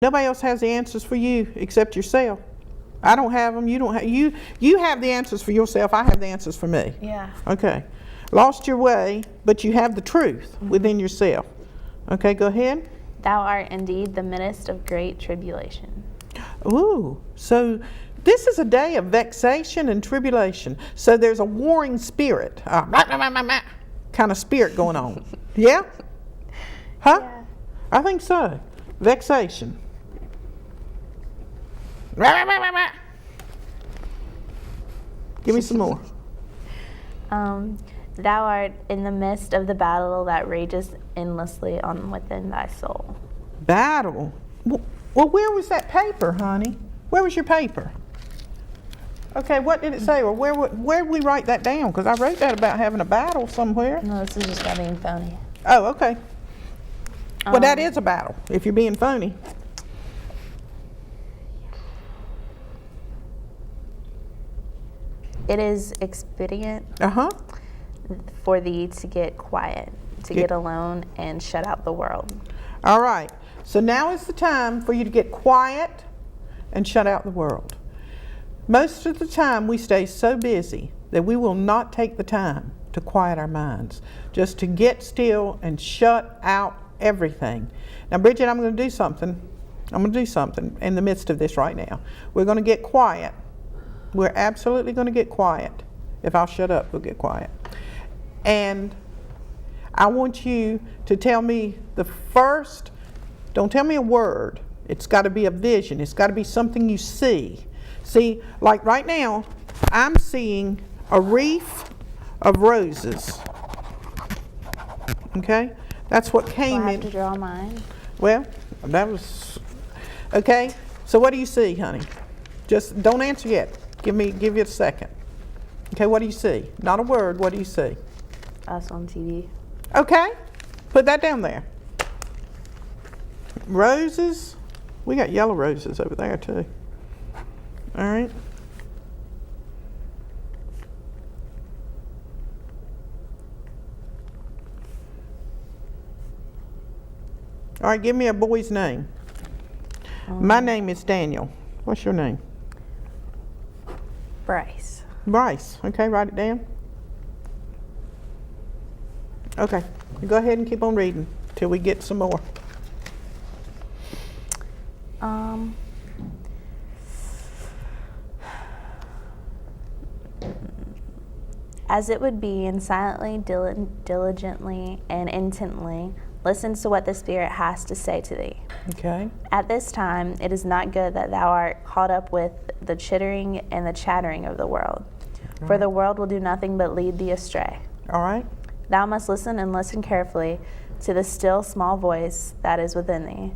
Nobody else has the answers for you except yourself. I don't have them. You don't have you have the answers for yourself. I have the answers for me. Yeah. Okay. Lost your way, but you have the truth within yourself. Okay, go ahead. Thou art indeed the midst of great tribulation. Ooh, so this is a day of vexation and tribulation. So there's a warring spirit, kind of spirit going on. Yeah? Huh? Yeah. I think so. Vexation. Give me some more. Thou art in the midst of the battle that rages endlessly on within thy soul. Battle? Well, where was that paper, honey? Where was your paper? Okay, what did it say? Or where did we write that down? Because I wrote that about having a battle somewhere. No, this is just about being phony. Oh, okay. Well, that is a battle, if you're being phony. It is expedient for thee to get quiet, to get alone and shut out the world. All right. So now is the time for you to get quiet and shut out the world. Most of the time we stay so busy that we will not take the time to quiet our minds, just to get still and shut out everything. Now, Bridget, I'm going to do something. I'm going to do something in the midst of this right now. We're going to get quiet. We're absolutely going to get quiet. If I'll shut up, we'll get quiet. And I want you to tell me the first, don't tell me a word. It's got to be a vision. It's got to be something you see. See, like right now, I'm seeing a wreath of roses. Okay? That's what came in. Do I have to draw mine? Well, that was, okay. So what do you see, honey? Just don't answer yet. Give you a second. Okay, what do you see? Not a word, what do you see? Us on TV. Okay, put that down there. Roses. We got yellow roses over there too. All right. All right, give me a boy's name. My name is Daniel. What's your name? Bryce. Bryce. Okay, write it down. Okay, go ahead and keep on reading till we get some more. As it would be, and silently, diligently, and intently, listen to what the Spirit has to say to thee. Okay. At this time, it is not good that thou art caught up with the chittering and the chattering of the world, for the world will do nothing but lead thee astray. All right. Thou must listen and listen carefully to the still small voice that is within thee,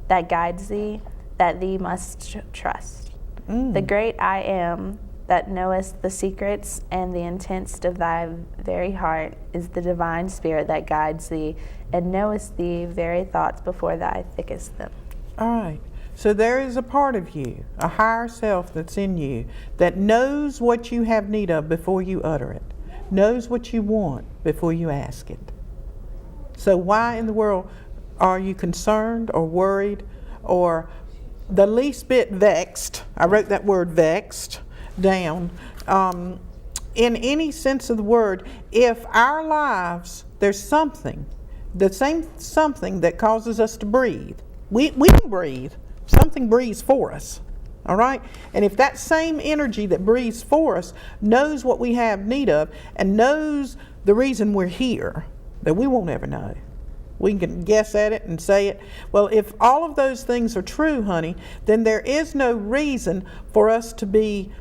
that guides thee, that thee must trust. The great I Am, that knowest the secrets and the intents of thy very heart, is the divine Spirit that guides thee and knowest the very thoughts before thou thinkest them. All right. So there is a part of you, a higher self that's in you, that knows what you have need of before you utter it, knows what you want before you ask it. So why in the world are you concerned or worried or the least bit vexed? I wrote that word vexed down. In any sense of the word, if our lives, there's something, the same something that causes us to breathe. We can breathe. Something breathes for us. All right? And if that same energy that breathes for us knows what we have need of and knows the reason we're here, that we won't ever know. We can guess at it and say it. Well, if all of those things are true, honey, then there is no reason for us to be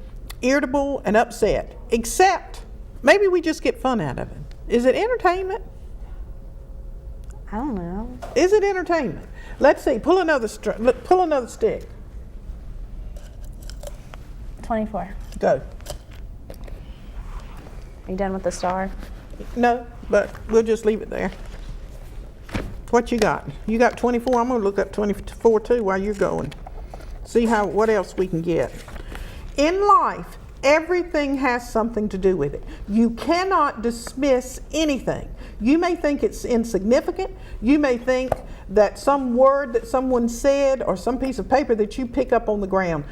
irritable and upset, except maybe we just get fun out of it. Is it entertainment? I don't know. Is it entertainment? Let's see. Pull another stick. 24. Go. Are you done with the star? No, but we'll just leave it there. What you got? You got 24. I'm going to look up 24 too while you're going. See what else we can get. In life, everything has something to do with it. You cannot dismiss anything. You may think it's insignificant. You may think that some word that someone said or some piece of paper that you pick up on the ground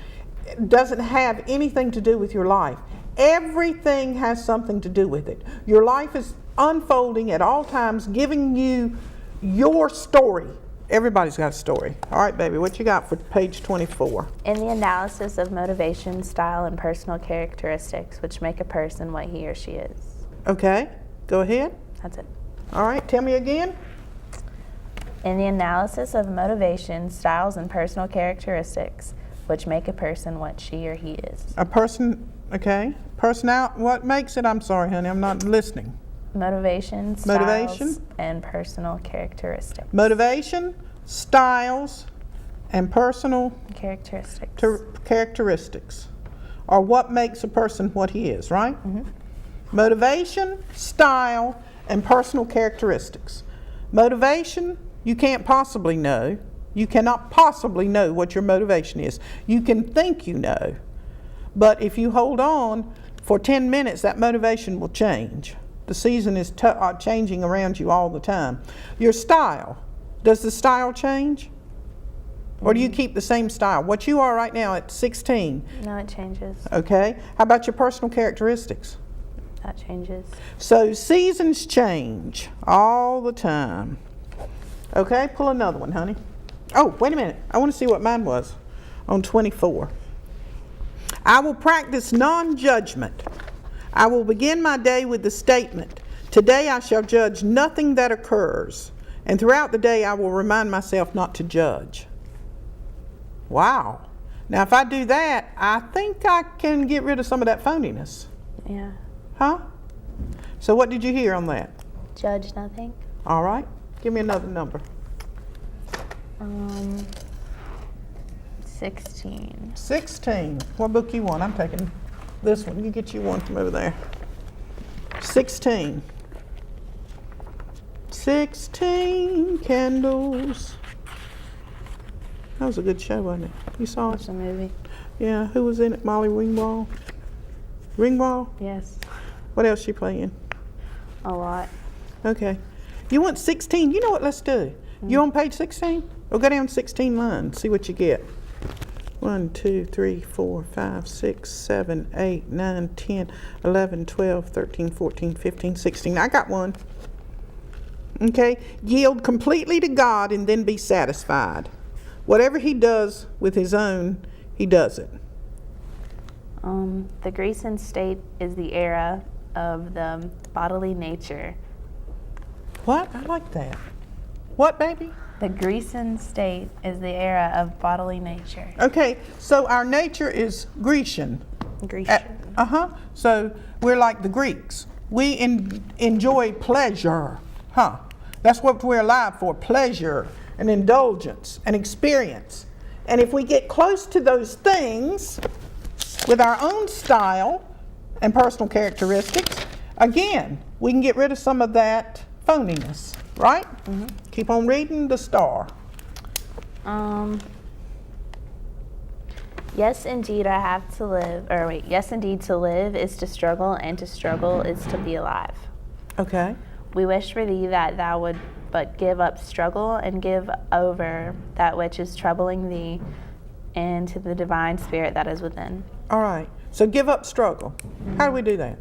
doesn't have anything to do with your life. Everything has something to do with it. Your life is unfolding at all times, giving you your story. Everybody's got a story. All right, baby, what you got for page 24? In the analysis of motivation, style, and personal characteristics which make a person what he or she is. Okay, go ahead. That's it. All right, tell me again. In the analysis of motivation, styles, and personal characteristics which make a person what she or he is. A person, okay. What makes it? I'm sorry, honey, I'm not listening. Motivation, styles, and personal characteristics. Motivation, styles, and personal characteristics are what makes a person what he is, right? Mm-hmm. Motivation, style, and personal characteristics. Motivation, you can't possibly know. You cannot possibly know what your motivation is. You can think you know, but if you hold on for 10 minutes, that motivation will change. The season is changing around you all the time. Your style, does the style change? Or do you keep the same style? What you are right now at 16. No, it changes. Okay. How about your personal characteristics? That changes. So seasons change all the time. Okay, pull another one, honey. Oh, wait a minute. I want to see what mine was on 24. I will practice non-judgment. I will begin my day with the statement, today I shall judge nothing that occurs, and throughout the day I will remind myself not to judge. Wow. Now if I do that, I think I can get rid of some of that phoniness. Yeah. Huh? So what did you hear on that? Judge nothing. All right. Give me another number. 16. 16. What book you want? I'm taking this one. You get you one from over there. 16. 16 candles. That was a good show, wasn't it? You saw it? It's a movie. Yeah. Who was in it? Molly Ringwald? Ringwald? Yes. What else she playing? A lot. Okay. You want 16? You know what? Let's do. You on page 16? We'll go down 16 lines. See what you get. 1, 2, 3, 4, 5, 6, 7, 8, 9, 10, 11, 12, 13, 14, 15, 16. I got one. Okay. Yield completely to God and then be satisfied. Whatever he does with his own, he does it. The Grecian state is the era of the bodily nature. What? I like that. What, baby? The Grecian state is the era of bodily nature. Okay, so our nature is Grecian. Grecian. So we're like the Greeks. We enjoy pleasure. That's what we're alive for, pleasure and indulgence and experience. And if we get close to those things with our own style and personal characteristics, again, we can get rid of some of that phoniness, right? Mm-hmm. Keep on reading the star. Yes, indeed, I have to live. Yes, indeed, to live is to struggle, and to struggle is to be alive. Okay. We wish for thee that thou would but give up struggle and give over that which is troubling thee and to the divine spirit that is within. All right. So give up struggle. Mm-hmm. How do we do that?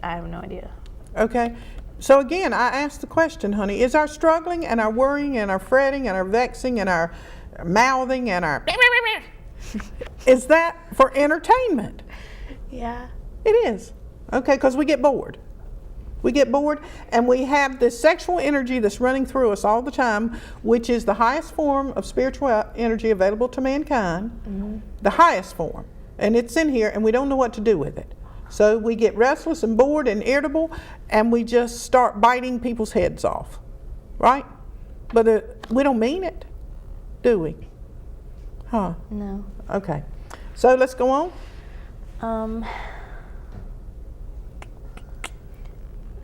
I have no idea. Okay. So again, I asked the question, honey, is our struggling and our worrying and our fretting and our vexing and our mouthing and our is that for entertainment? Yeah. It is. Okay, because we get bored. We get bored and we have this sexual energy that's running through us all the time, which is the highest form of spiritual energy available to mankind, mm-hmm. the highest form. And it's in here and we don't know what to do with it. So we get restless and bored and irritable and we just start biting people's heads off, right? But we don't mean it, do we? Huh? No. Okay. So let's go on.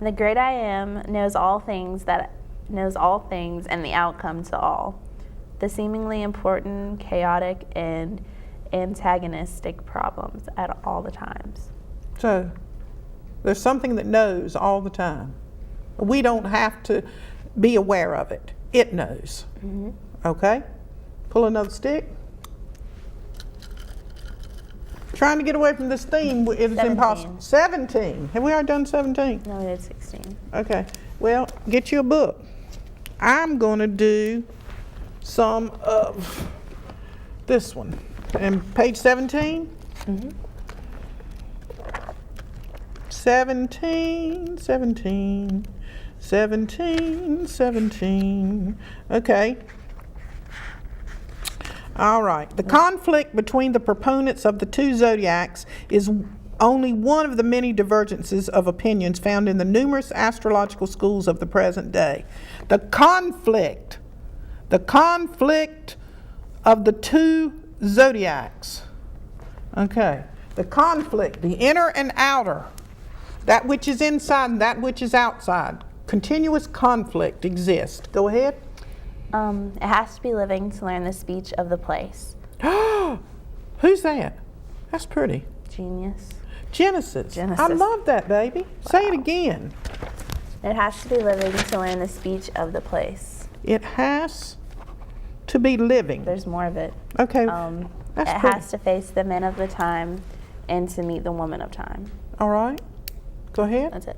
The great I am knows all things and the outcome to all. The seemingly important, chaotic, and antagonistic problems at all the times. So there's something that knows all the time. We don't have to be aware of it. it knows. Okay? Pull another stick. Trying to get away from this theme is impossible. 17. Have we already done 17? No, we did 16. Okay. Well, get you a book. I'm going to do some of this one. And page 17? 17, 17, 17, 17. Okay. All right. The conflict between the proponents of the two zodiacs is only one of the many divergences of opinions found in the numerous astrological schools of the present day. The conflict of the two zodiacs. Okay. The conflict, the inner and outer, that which is inside and that which is outside. Continuous conflict exists. Go ahead. It has to be living to learn the speech of the place. Who's that? That's pretty. Genius. Genesis. I love that, baby. Say it again. It has to be living to learn the speech of the place. It has to be living. There's more of it. Okay. It has to face the men of the time and to meet the woman of time. All right. Go ahead. That's it.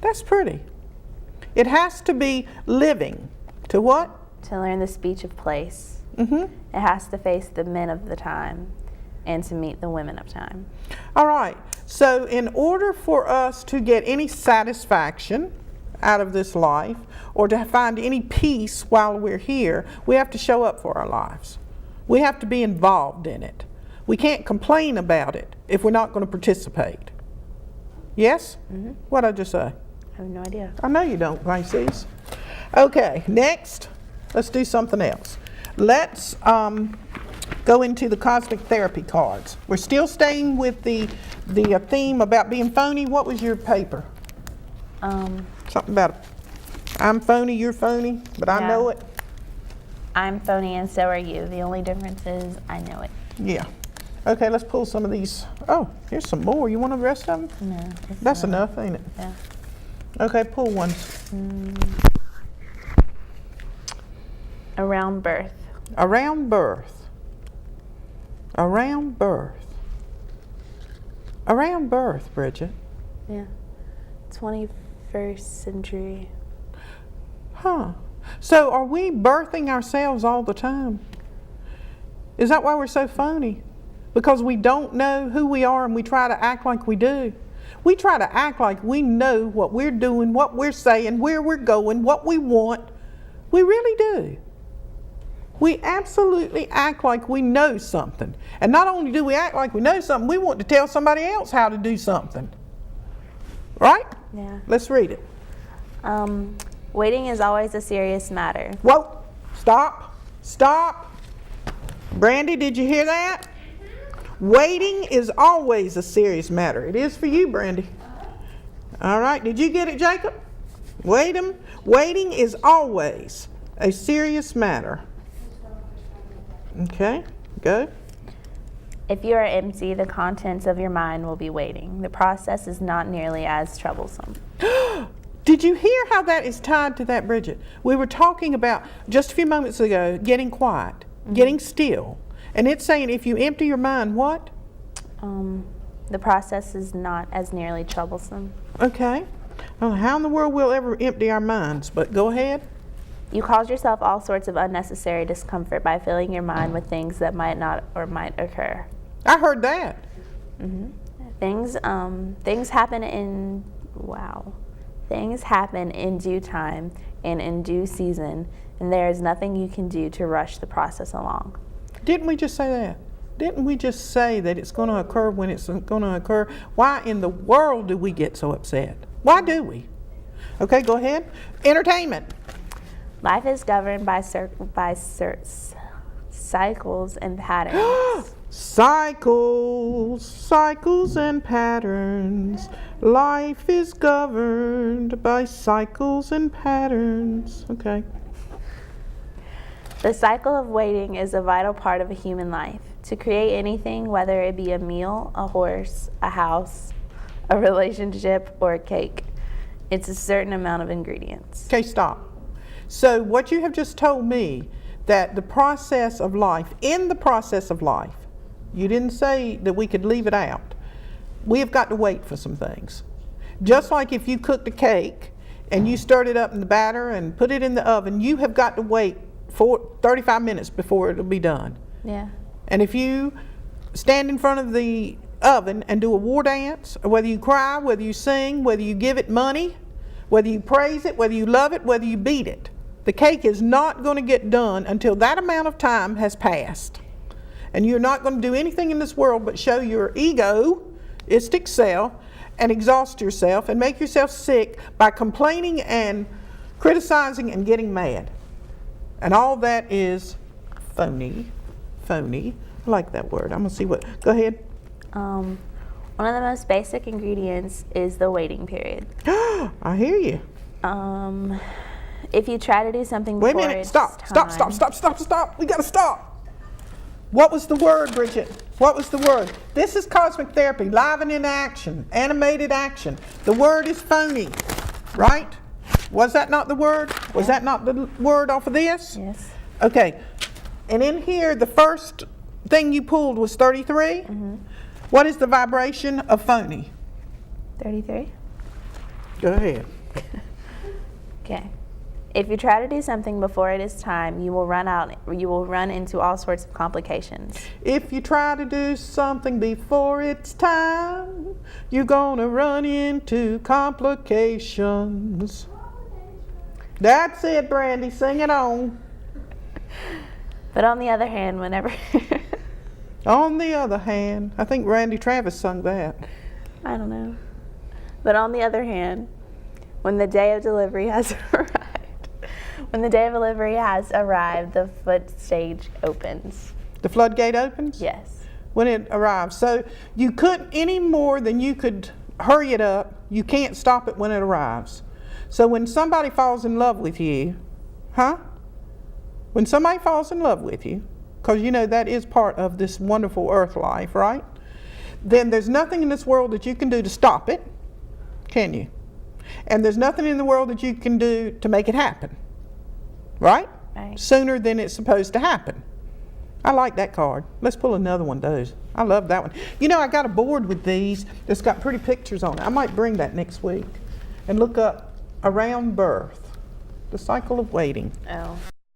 That's pretty. It has to be living. To what? To learn the speech of place. Mm-hmm. It has to face the men of the time and to meet the women of time. All right. So in order for us to get any satisfaction out of this life or to find any peace while we're here, we have to show up for our lives. We have to be involved in it. We can't complain about it if we're not going to participate. Yes? Mm-hmm. What'd I just say? I have no idea. I know you don't, Pisces. Okay, next, let's do something else. Let's go into the cosmic therapy cards. We're still staying with the theme about being phony. What was your paper? Something about I'm phony, you're phony, but I know it. I'm phony and so are you. The only difference is I know it. Yeah. Okay, let's pull some of these. Oh, here's some more. You want the rest of them? No. That's enough, ain't it? Yeah. Okay, pull one. Around birth. Around birth. Around birth. Around birth, Bridget. Yeah. 21st century. Huh. So are we birthing ourselves all the time? Is that why we're so phony? Because we don't know who we are and we try to act like we do. We try to act like we know what we're doing, what we're saying, where we're going, what we want. We really do. We absolutely act like we know something. And not only do we act like we know something, we want to tell somebody else how to do something. Right? Yeah. Let's read it. Waiting is always a serious matter. Whoa. Stop. Stop. Brandy, did you hear that? Waiting is always a serious matter. It is for you, Brandy. All right. Did you get it, Jacob? Waiting is always a serious matter. Okay. Go. If you are empty, the contents of your mind will be waiting. The process is not nearly as troublesome. Did you hear how that is tied to that, Bridget? We were talking about just a few moments ago getting quiet, getting still. And it's saying if you empty your mind, what? The process is not as nearly troublesome. Okay. I don't know how in the world we'll ever empty our minds, but go ahead. You cause yourself all sorts of unnecessary discomfort by filling your mind with things that might not or might occur. I heard that. Mm-hmm. Things happen in due time and in due season, and there is nothing you can do to rush the process along. Didn't we just say that? Didn't we just say that it's going to occur when it's going to occur? Why in the world do we get so upset? Why do we? Okay, go ahead. Entertainment. Life is governed by cycles and patterns. Cycles and patterns. Life is governed by cycles and patterns. Okay. The cycle of waiting is a vital part of a human life. To create anything, whether it be a meal, a horse, a house, a relationship, or a cake, it's a certain amount of ingredients. Okay, stop. So what you have just told me, that the process of life, in the process of life, you didn't say that we could leave it out. We have got to wait for some things. Just like if you cooked a cake and you stirred it up in the batter and put it in the oven, you have got to wait for 35 minutes before it'll be done. Yeah. And if you stand in front of the oven and do a war dance, or whether you cry, whether you sing, whether you give it money, whether you praise it, whether you love it, whether you beat it, the cake is not going to get done until that amount of time has passed. And you're not going to do anything in this world but show your egoistic self and exhaust yourself and make yourself sick by complaining and criticizing and getting mad. And all that is phony. Phony. I like that word. I'm going to see what. Go ahead. One of the most basic ingredients is the waiting period. I hear you. If you try to do something Wait a before minute. it's Stop. time, Stop. We got to stop. What was the word, Bridget? What was the word? This is cosmic therapy, live and in action, animated action. The word is phony, right? Was that not the word? Was that not the word off of this? Yes. Okay. And in here, the first thing you pulled was 33. Mm-hmm. What is the vibration of phony? 33. Go ahead. Okay. If you try to do something before it is time, you will run into all sorts of complications. If you try to do something before it's time, you're gonna run into complications. That's it, Brandy. Sing it on. But on the other hand, whenever On the other hand, I think Randy Travis sung that. I don't know. But on the other hand, when the day of delivery has arrived, the foot stage opens. The floodgate opens? Yes. When it arrives. So you couldn't any more than you could hurry it up. You can't stop it when it arrives. So when somebody falls in love with you, when somebody falls in love with you, because you know that is part of this wonderful earth life, right? Then there's nothing in this world that you can do to stop it, can you? And there's nothing in the world that you can do to make it happen, right? Right. Sooner than it's supposed to happen. I like that card. Let's pull another one of those. I love that one. You know, I got a board with these that's got pretty pictures on it. I might bring that next week and look up around birth, the cycle of waiting. Oh.